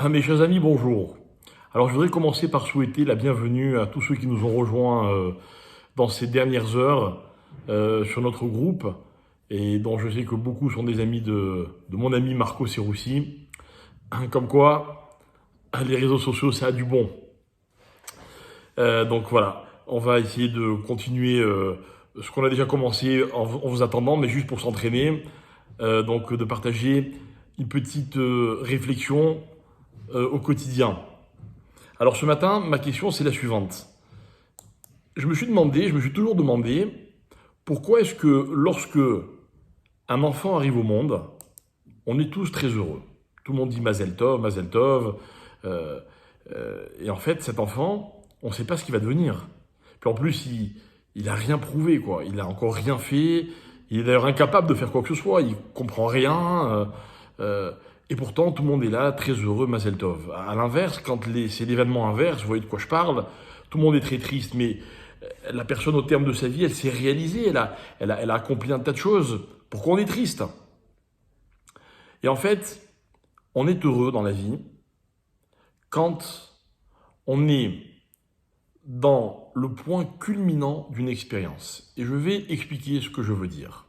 Mes chers amis, bonjour. Alors je voudrais commencer par souhaiter la bienvenue à tous ceux qui nous ont rejoints dans ces dernières heures sur notre groupe et dont je sais que beaucoup sont des amis de mon ami Marco Serussi. Comme quoi, les réseaux sociaux, ça a du bon. Donc voilà, on va essayer de continuer ce qu'on a déjà commencé en vous attendant, mais juste pour s'entraîner. Donc de partager une petite réflexion au quotidien. Alors ce matin, ma question c'est la suivante. Je me suis toujours demandé, pourquoi est-ce que lorsque un enfant arrive au monde, on est tous très heureux. Tout le monde dit Mazel Tov, Mazel Tov. euh, et en fait, cet enfant, on ne sait pas ce qu'il va devenir. Puis en plus, il a rien prouvé, quoi. Il a encore rien fait. Il est d'ailleurs incapable de faire quoi que ce soit. Il comprend rien. Et pourtant, tout le monde est là, très heureux, Mazel Tov. À l'inverse, c'est l'événement inverse, vous voyez de quoi je parle, tout le monde est très triste, mais la personne, au terme de sa vie, elle s'est réalisée, elle a accompli un tas de choses. Pourquoi on est triste? Et en fait, on est heureux dans la vie quand on est dans le point culminant d'une expérience. Et je vais expliquer ce que je veux dire.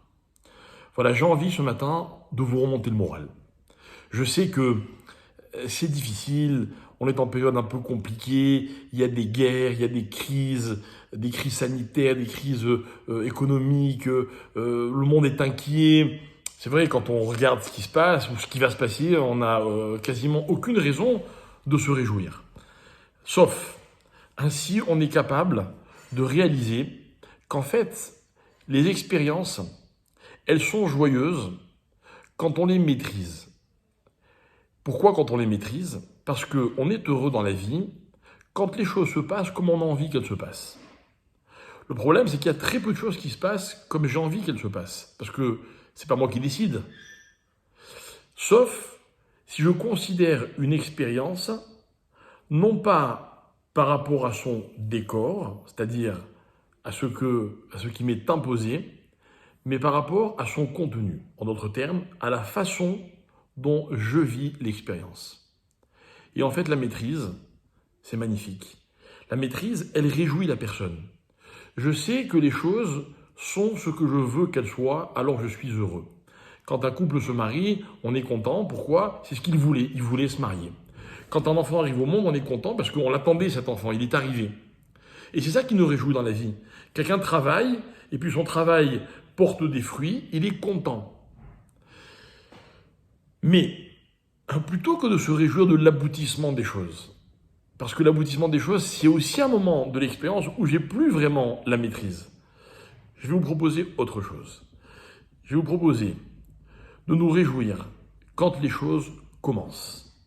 Voilà, j'ai envie ce matin de vous remonter le moral. Je sais que c'est difficile, on est en période un peu compliquée, il y a des guerres, il y a des crises sanitaires, des crises économiques, le monde est inquiet. C'est vrai, quand on regarde ce qui se passe ou ce qui va se passer, on n'a quasiment aucune raison de se réjouir. Sauf, ainsi on est capable de réaliser qu'en fait, les expériences, elles sont joyeuses quand on les maîtrise. Pourquoi quand on les maîtrise? Parce qu'on est heureux dans la vie quand les choses se passent comme on a envie qu'elles se passent. Le problème, c'est qu'il y a très peu de choses qui se passent comme j'ai envie qu'elles se passent. Parce que c'est pas moi qui décide. Sauf si je considère une expérience non pas par rapport à son décor, c'est-à-dire à ce qui m'est imposé, mais par rapport à son contenu. En d'autres termes, à la façon dont je vis l'expérience. Et en fait, la maîtrise, c'est magnifique. La maîtrise, elle réjouit la personne. Je sais que les choses sont ce que je veux qu'elles soient, alors je suis heureux. Quand un couple se marie, on est content. Pourquoi? C'est ce qu'il voulait. Il voulait se marier. Quand un enfant arrive au monde, on est content parce qu'on l'attendait, cet enfant. Il est arrivé. Et c'est ça qui nous réjouit dans la vie. Quelqu'un travaille, et puis son travail porte des fruits, il est content. Mais plutôt que de se réjouir de l'aboutissement des choses, parce que l'aboutissement des choses, c'est aussi un moment de l'expérience où j'ai plus vraiment la maîtrise, je vais vous proposer autre chose. Je vais vous proposer de nous réjouir quand les choses commencent.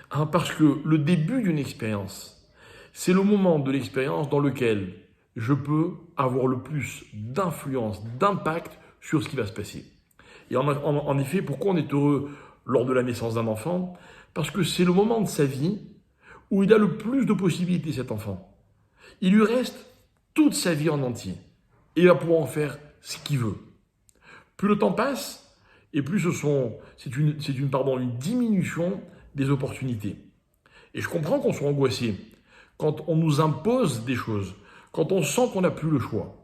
Parce que le début d'une expérience, c'est le moment de l'expérience dans lequel je peux avoir le plus d'influence, d'impact sur ce qui va se passer. Et en effet, pourquoi on est heureux lors de la naissance d'un enfant? Parce que c'est le moment de sa vie où il a le plus de possibilités, cet enfant. Il lui reste toute sa vie en entier. Et il va pouvoir en faire ce qu'il veut. Plus le temps passe, et plus c'est une diminution des opportunités. Et je comprends qu'on soit angoissé quand on nous impose des choses, quand on sent qu'on n'a plus le choix.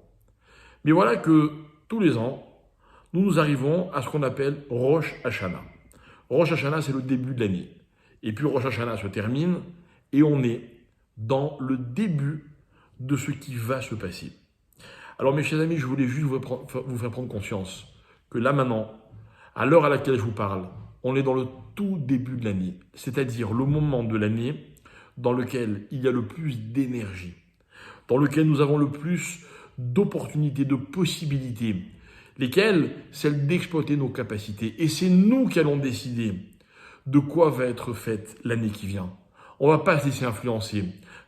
Mais voilà que tous les ans, nous arrivons à ce qu'on appelle Rosh Hashanah. Rosh Hashanah, c'est le début de l'année. Et puis Rosh Hashanah se termine et on est dans le début de ce qui va se passer. Alors mes chers amis, je voulais juste vous faire prendre conscience que là maintenant, à l'heure à laquelle je vous parle, on est dans le tout début de l'année, c'est-à-dire le moment de l'année dans lequel il y a le plus d'énergie, dans lequel nous avons le plus d'opportunités, de possibilités, lesquelles, celles d'exploiter nos capacités. Et c'est nous qui allons décider de quoi va être faite l'année qui vient. On ne va pas se laisser influencer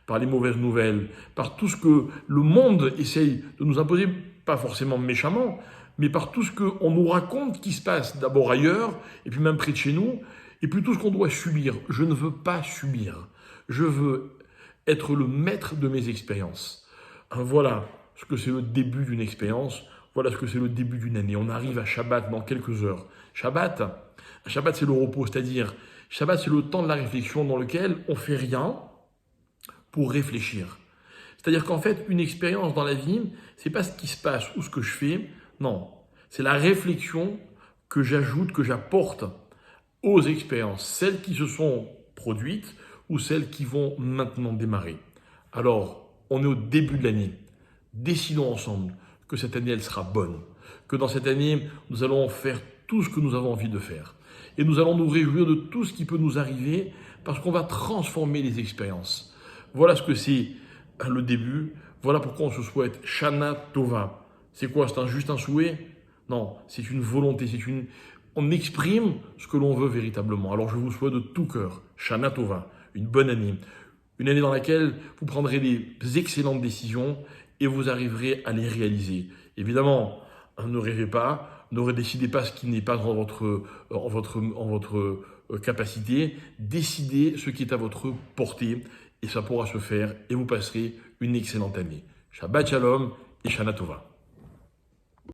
par les mauvaises nouvelles, par tout ce que le monde essaye de nous imposer, pas forcément méchamment, mais par tout ce qu'on nous raconte qui se passe d'abord ailleurs, et puis même près de chez nous, et puis tout ce qu'on doit subir. Je ne veux pas subir. Je veux être le maître de mes expériences. Voilà ce que c'est le début d'une expérience. Voilà ce que c'est le début d'une année. On arrive à Shabbat dans quelques heures. Shabbat, c'est le repos, c'est-à-dire Shabbat, c'est le temps de la réflexion dans lequel on fait rien pour réfléchir. C'est-à-dire qu'en fait, une expérience dans la vie, c'est pas ce qui se passe ou ce que je fais, non. C'est la réflexion que j'ajoute, que j'apporte aux expériences, celles qui se sont produites ou celles qui vont maintenant démarrer. Alors, on est au début de l'année. Décidons ensemble que cette année, elle sera bonne. Que dans cette année, nous allons faire tout ce que nous avons envie de faire. Et nous allons nous réjouir de tout ce qui peut nous arriver parce qu'on va transformer les expériences. Voilà ce que c'est le début. Voilà pourquoi on se souhaite Shana Tova. C'est quoi? C'est juste un souhait? Non, c'est une volonté. On exprime ce que l'on veut véritablement. Alors je vous souhaite de tout cœur Shana Tova, une bonne année. Une année dans laquelle vous prendrez des excellentes décisions et vous arriverez à les réaliser. Évidemment, ne rêvez pas, ne décidez pas ce qui n'est pas en votre capacité. Décidez ce qui est à votre portée et ça pourra se faire et vous passerez une excellente année. Shabbat Shalom et Shana Tova.